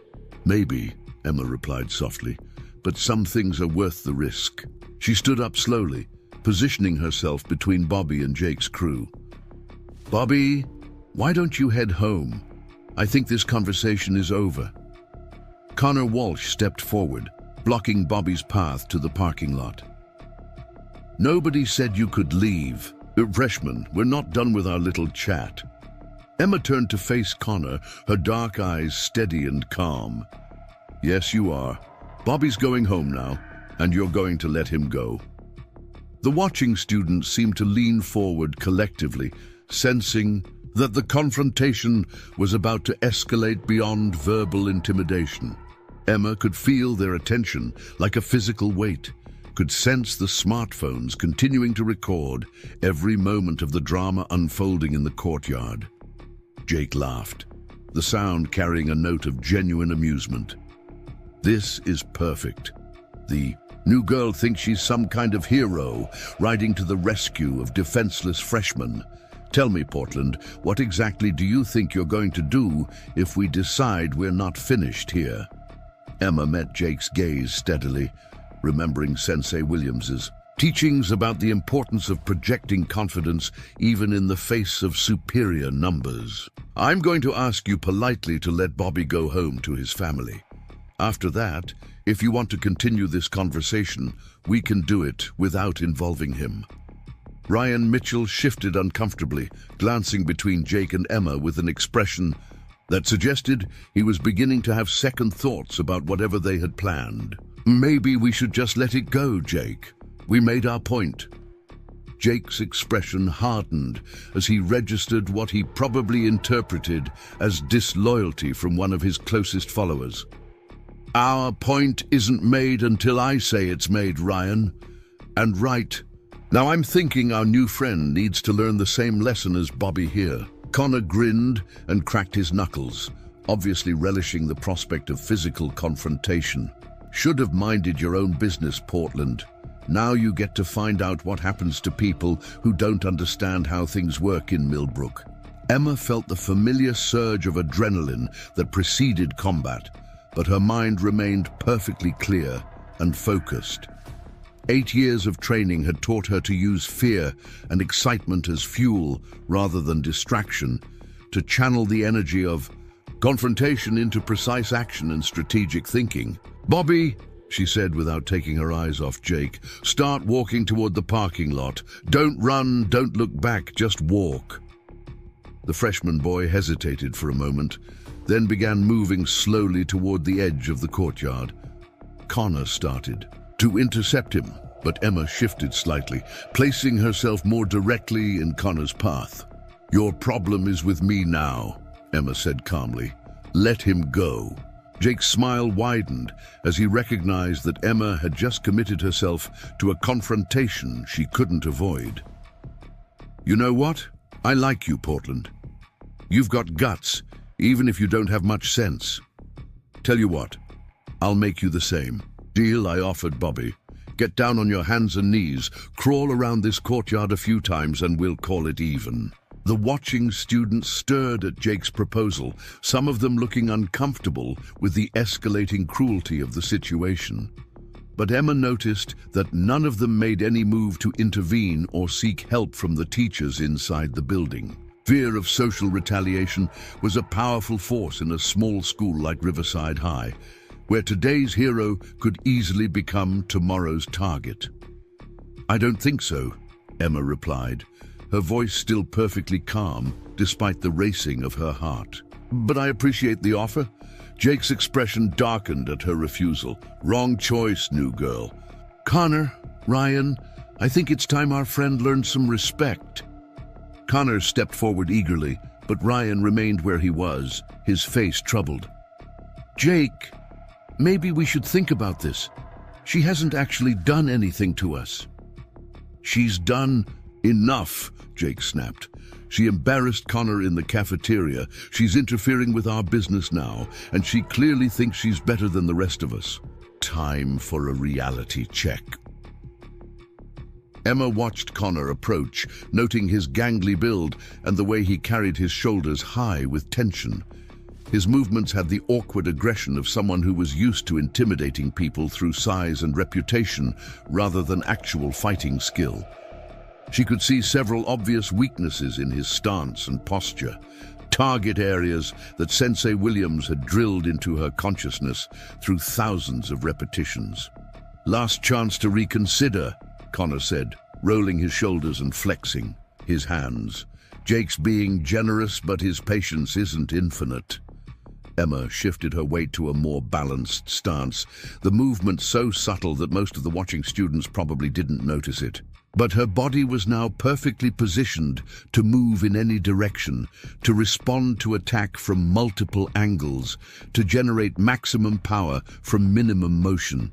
"Maybe," Emma replied softly, "but some things are worth the risk." She stood up slowly, positioning herself between Bobby and Jake's crew. "Bobby, why don't you head home? I think this conversation is over." Connor Walsh stepped forward, blocking Bobby's path to the parking lot. "Nobody said you could leave. Freshman, we're not done with our little chat." Emma turned to face Connor, her dark eyes steady and calm. "Yes, you are. Bobby's going home now, and you're going to let him go." The watching students seemed to lean forward collectively, sensing that the confrontation was about to escalate beyond verbal intimidation. Emma could feel their attention like a physical weight, could sense the smartphones continuing to record every moment of the drama unfolding in the courtyard. Jake laughed, the sound carrying a note of genuine amusement. "This is perfect. The new girl thinks she's some kind of hero, riding to the rescue of defenseless freshmen. Tell me, Portland, what exactly do you think you're going to do if we decide we're not finished here? Emma met Jake's gaze steadily, remembering Sensei Williams's teachings about the importance of projecting confidence even in the face of superior numbers. I'm going to ask you politely to let Bobby go home to his family. After that, if you want to continue this conversation, we can do it without involving him. Ryan Mitchell shifted uncomfortably, glancing between Jake and Emma with an expression that suggested he was beginning to have second thoughts about whatever they had planned. Maybe we should just let it go, Jake. We made our point. Jake's expression hardened as he registered what he probably interpreted as disloyalty from one of his closest followers. Our point isn't made until I say it's made, Ryan. And right. Now I'm thinking our new friend needs to learn the same lesson as Bobby here. Connor grinned and cracked his knuckles, obviously relishing the prospect of physical confrontation. Should have minded your own business, Portland. Now you get to find out what happens to people who don't understand how things work in Millbrook. Emma felt the familiar surge of adrenaline that preceded combat, but her mind remained perfectly clear and focused. 8 years of training had taught her to use fear and excitement as fuel rather than distraction, to channel the energy of confrontation into precise action and strategic thinking. Bobby, she said without taking her eyes off Jake, start walking toward the parking lot. Don't run, don't look back, just walk. The freshman boy hesitated for a moment, then began moving slowly toward the edge of the courtyard. Connor started to intercept him, but Emma shifted slightly, placing herself more directly in Connor's path. Your problem is with me now, Emma said calmly. Let him go. Jake's smile widened as he recognized that Emma had just committed herself to a confrontation she couldn't avoid. You know what? I like you, Portland. You've got guts, even if you don't have much sense. Tell you what, I'll make you the same. Deal, I offered Bobby. Get down on your hands and knees, crawl around this courtyard a few times, and we'll call it even. The watching students stirred at Jake's proposal, some of them looking uncomfortable with the escalating cruelty of the situation. But Emma noticed that none of them made any move to intervene or seek help from the teachers inside the building. Fear of social retaliation was a powerful force in a small school like Riverside High, where today's hero could easily become tomorrow's target. I don't think so, Emma replied, her voice still perfectly calm despite the racing of her heart. But I appreciate the offer. Jake's expression darkened at her refusal. Wrong choice, new girl. Connor, Ryan, I think it's time our friend learned some respect. Connor stepped forward eagerly, but Ryan remained where he was, his face troubled. Jake, maybe we should think about this. She hasn't actually done anything to us. She's done enough, Jake snapped. She embarrassed Connor in the cafeteria. She's interfering with our business now, and she clearly thinks she's better than the rest of us. Time for a reality check. Emma watched Connor approach, noting his gangly build and the way he carried his shoulders high with tension. His movements had the awkward aggression of someone who was used to intimidating people through size and reputation rather than actual fighting skill. She could see several obvious weaknesses in his stance and posture, target areas that Sensei Williams had drilled into her consciousness through thousands of repetitions. Last chance to reconsider, Connor said, rolling his shoulders and flexing his hands. Jake's being generous, but his patience isn't infinite. Emma shifted her weight to a more balanced stance, the movement so subtle that most of the watching students probably didn't notice it. But her body was now perfectly positioned to move in any direction, to respond to attack from multiple angles, to generate maximum power from minimum motion.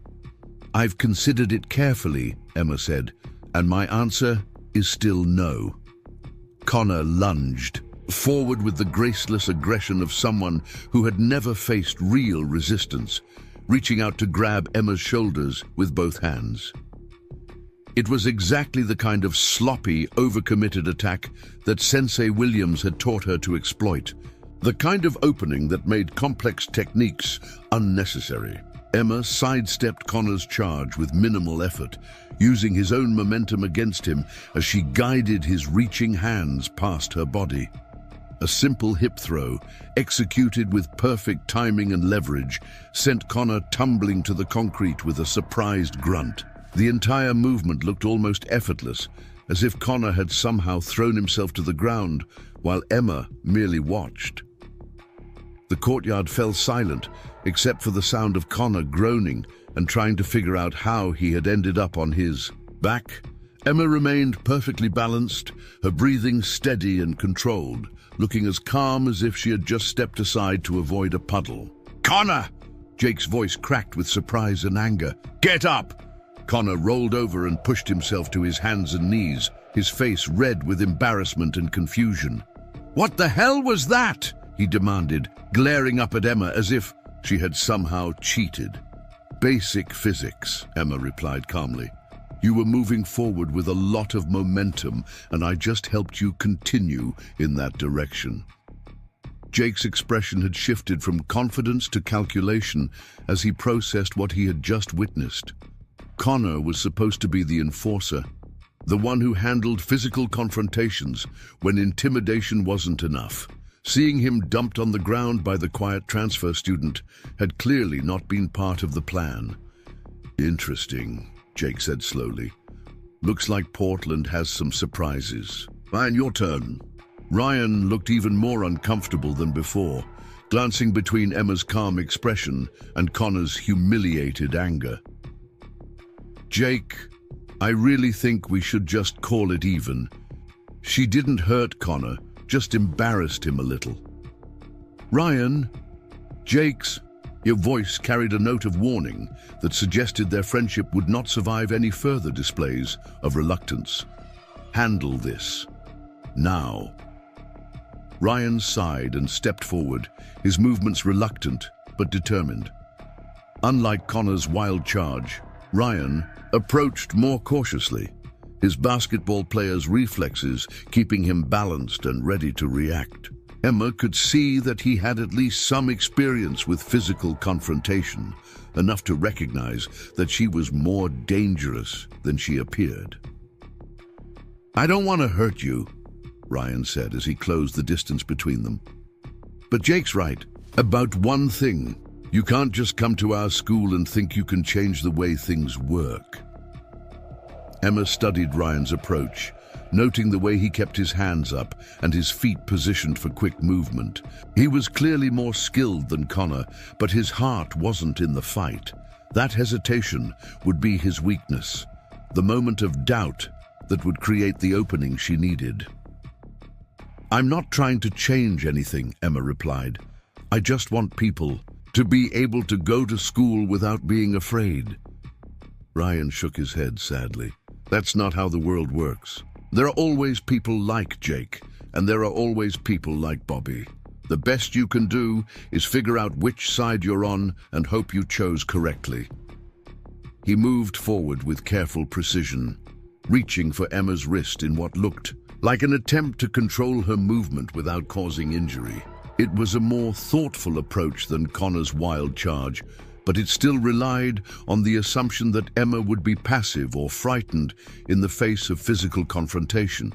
I've considered it carefully, Emma said, and my answer is still no. Connor lunged forward with the graceless aggression of someone who had never faced real resistance, reaching out to grab Emma's shoulders with both hands. It was exactly the kind of sloppy, overcommitted attack that Sensei Williams had taught her to exploit. The kind of opening that made complex techniques unnecessary. Emma sidestepped Connor's charge with minimal effort, using his own momentum against him as she guided his reaching hands past her body. A simple hip throw, executed with perfect timing and leverage, sent Connor tumbling to the concrete with a surprised grunt. The entire movement looked almost effortless, as if Connor had somehow thrown himself to the ground while Emma merely watched. The courtyard fell silent, except for the sound of Connor groaning and trying to figure out how he had ended up on his back. Emma remained perfectly balanced, her breathing steady and controlled, looking as calm as if she had just stepped aside to avoid a puddle. "Connor!" Jake's voice cracked with surprise and anger. "Get up!" Connor rolled over and pushed himself to his hands and knees, his face red with embarrassment and confusion. "What the hell was that?" he demanded, glaring up at Emma as if she had somehow cheated. "Basic physics," Emma replied calmly. "You were moving forward with a lot of momentum, and I just helped you continue in that direction." Jake's expression had shifted from confidence to calculation as he processed what he had just witnessed. Connor was supposed to be the enforcer, the one who handled physical confrontations when intimidation wasn't enough. Seeing him dumped on the ground by the quiet transfer student had clearly not been part of the plan. "Interesting," Jake said slowly. "Looks like Portland has some surprises." "Ryan, your turn." Ryan looked even more uncomfortable than before, glancing between Emma's calm expression and Connor's humiliated anger. "Jake, I really think we should just call it even. She didn't hurt Connor, just embarrassed him a little." "Ryan, your voice carried a note of warning that suggested their friendship would not survive any further displays of reluctance. "Handle this. Now." Ryan sighed and stepped forward, his movements reluctant but determined. Unlike Connor's wild charge, Ryan approached more cautiously, his basketball player's reflexes keeping him balanced and ready to react. Emma could see that he had at least some experience with physical confrontation, enough to recognize that she was more dangerous than she appeared. "I don't want to hurt you," Ryan said as he closed the distance between them. "But Jake's right about one thing. You can't just come to our school and think you can change the way things work." Emma studied Ryan's approach, noting the way he kept his hands up and his feet positioned for quick movement. He was clearly more skilled than Connor, but his heart wasn't in the fight. That hesitation would be his weakness, the moment of doubt that would create the opening she needed. "I'm not trying to change anything," Emma replied. "I just want people to be able to go to school without being afraid." Ryan shook his head sadly. "That's not how the world works. There are always people like Jake, and there are always people like Bobby. The best you can do is figure out which side you're on and hope you chose correctly." He moved forward with careful precision, reaching for Emma's wrist in what looked like an attempt to control her movement without causing injury. It was a more thoughtful approach than Connor's wild charge, but it still relied on the assumption that Emma would be passive or frightened in the face of physical confrontation.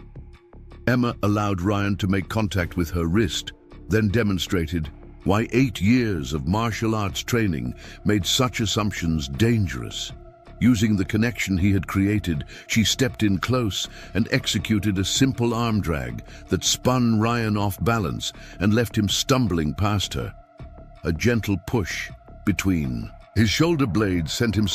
Emma allowed Ryan to make contact with her wrist, then demonstrated why 8 years of martial arts training made such assumptions dangerous. Using the connection he had created, she stepped in close and executed a simple arm drag that spun Ryan off balance and left him stumbling past her. A gentle push between his shoulder blades sent him